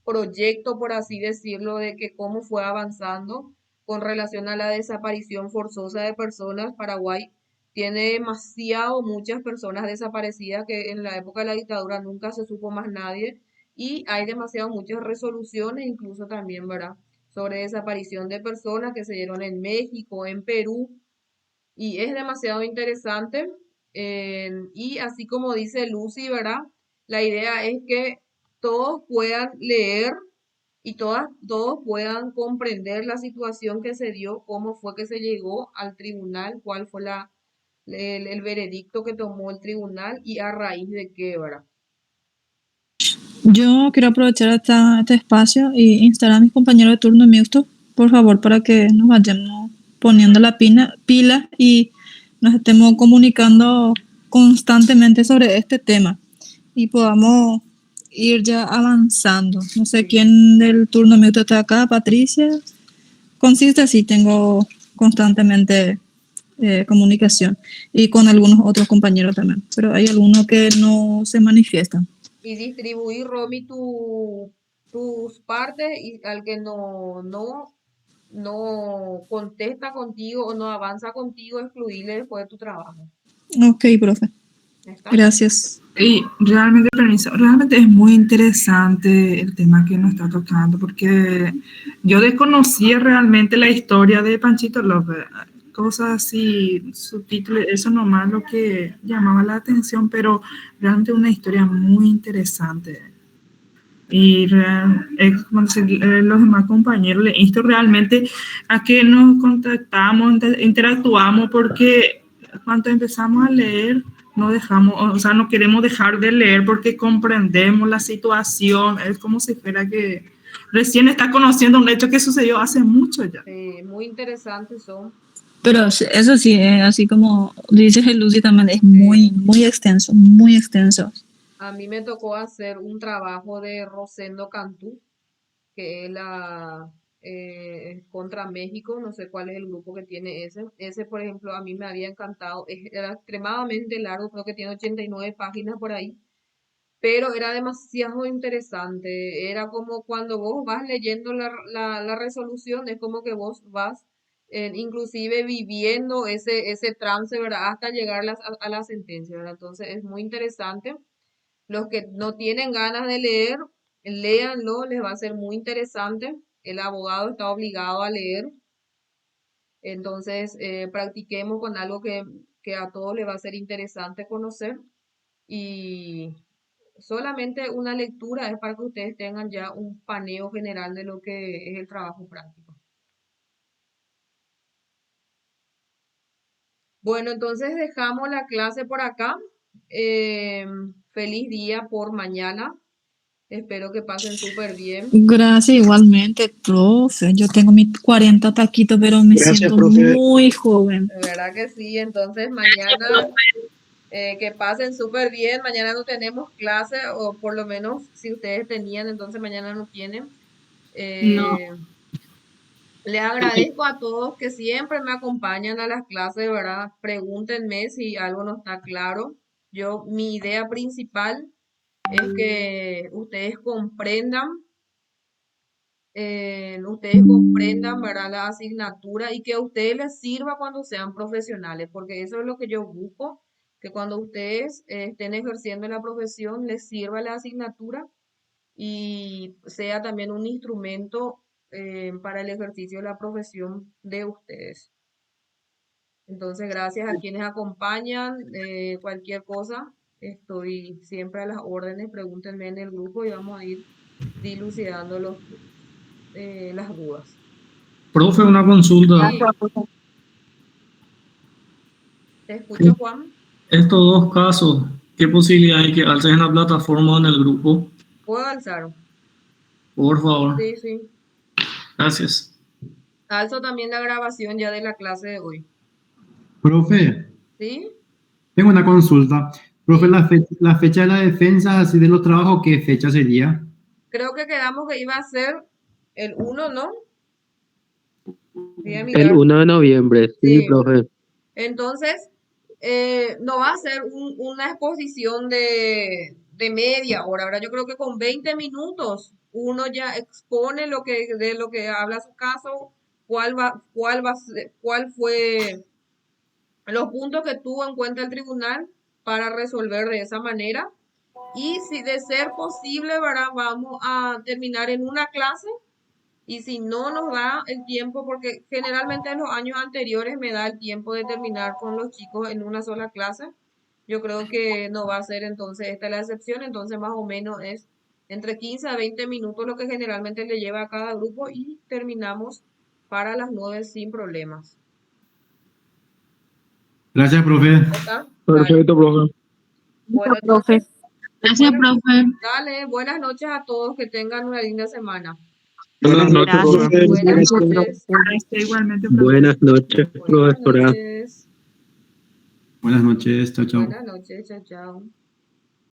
proyecto, por así decirlo, de que cómo fue avanzando con relación a la desaparición forzosa de personas. Paraguay tiene demasiado muchas personas desaparecidas que en la época de la dictadura nunca se supo más nadie y hay demasiado muchas resoluciones, incluso también, ¿verdad? Sobre desaparición de personas que se dieron en México, en Perú, y es demasiado interesante. Y así como dice Lucy, ¿verdad? La idea es que todos puedan leer y todos puedan comprender la situación que se dio, cómo fue que se llegó al tribunal, cuál fue el veredicto que tomó el tribunal y a raíz de qué, ¿verdad? Yo quiero aprovechar este espacio y instar a mis compañeros de turno mixto, por favor, para que nos vayamos poniendo la pila y nos estemos comunicando constantemente sobre este tema y podamos ir ya avanzando. No sé quién del turno mixto está acá, Patricia. Consiste así, tengo constantemente comunicación y con algunos otros compañeros también, pero hay algunos que no se manifiestan. Y distribuir, Romy, tus partes y al que no contesta contigo o no avanza contigo, excluirle después de tu trabajo. Ok, profe. ¿Está? Gracias. Y realmente, permiso, realmente es muy interesante el tema que nos está tocando, porque yo desconocía realmente la historia de Panchito López, cosas así, subtítulos, eso nomás lo que llamaba la atención, pero realmente una historia muy interesante. Y los demás compañeros le insto realmente a que nos contactamos, interactuamos, porque cuando empezamos a leer, no dejamos, o sea, no queremos dejar de leer porque comprendemos la situación. Es como si fuera que recién está conociendo un hecho que sucedió hace mucho ya. Muy interesantes son. Pero eso sí, así como dice Lucy también, es muy, muy extenso, muy extenso. A mí me tocó hacer un trabajo de Rosendo Cantú, que es contra México, no sé cuál es el grupo que tiene ese. Ese, por ejemplo, a mí me había encantado, era extremadamente largo, creo que tiene 89 páginas por ahí, pero era demasiado interesante. Era como cuando vos vas leyendo la resolución, es como que vos vas inclusive viviendo ese trance, ¿verdad? Hasta llegar a la sentencia, ¿verdad? Entonces es muy interesante. Los que no tienen ganas de leer, léanlo, les va a ser muy interesante. El abogado está obligado a leer. Entonces, practiquemos con algo que a todos les va a ser interesante conocer. Y solamente una lectura es para que ustedes tengan ya un paneo general de lo que es el trabajo práctico. Bueno, entonces dejamos la clase por acá. Feliz día por mañana. Espero que pasen súper bien. Gracias igualmente, profe. Yo tengo mis 40 taquitos, pero me Gracias, siento profe. muy joven. De verdad que sí. Entonces mañana que pasen súper bien. Mañana no tenemos clase, o por lo menos si ustedes tenían, entonces mañana no tienen. No. Les agradezco a todos que siempre me acompañan a las clases, de verdad. Pregúntenme si algo no está claro. Mi idea principal es que ustedes comprendan, ¿verdad? La asignatura y que a ustedes les sirva cuando sean profesionales, porque eso es lo que yo busco, que cuando ustedes estén ejerciendo la profesión les sirva la asignatura y sea también un instrumento para el ejercicio de la profesión de ustedes. Entonces, gracias a quienes acompañan, cualquier cosa, estoy siempre a las órdenes, pregúntenme en el grupo y vamos a ir dilucidando las dudas. Profe, una consulta. Sí, te escucho, Juan. Estos dos casos, ¿qué posibilidad hay que alces en la plataforma o en el grupo? ¿Puedo alzar? Por favor. Sí, sí. Gracias. Alzo también la grabación ya de la clase de hoy. Profe, ¿Sí? tengo una consulta. Profe, la fecha de la defensa, así de los trabajos, ¿qué fecha sería? Creo que quedamos que iba a ser el 1, ¿no? Voy a El mirar. 1 de noviembre, sí, Sí. profe. Entonces, no va a ser una exposición de media hora, ¿verdad? Yo creo que con 20 minutos uno ya expone de lo que habla su caso, cuál fue los puntos que tuvo en cuenta el tribunal para resolver de esa manera. Y si de ser posible, ¿verdad? Vamos a terminar en una clase. Y si no nos da el tiempo, porque generalmente en los años anteriores me da el tiempo de terminar con los chicos en una sola clase, yo creo que no va a ser entonces esta la excepción, entonces más o menos es entre 15 a 20 minutos lo que generalmente le lleva a cada grupo y terminamos para las 9 sin problemas. Gracias, profe. ¿Ya está? Dale. Perfecto, profe. Bueno, profe. entonces, Gracias, profe. dale, buenas noches a todos, que tengan una linda semana. Buenas noches, Gracias. profe. Buenas noches. Igualmente, profe. Buenas noches, Buenas profesora. noches. Buenas noches, chao, chao. Buenas noches, chao, chao.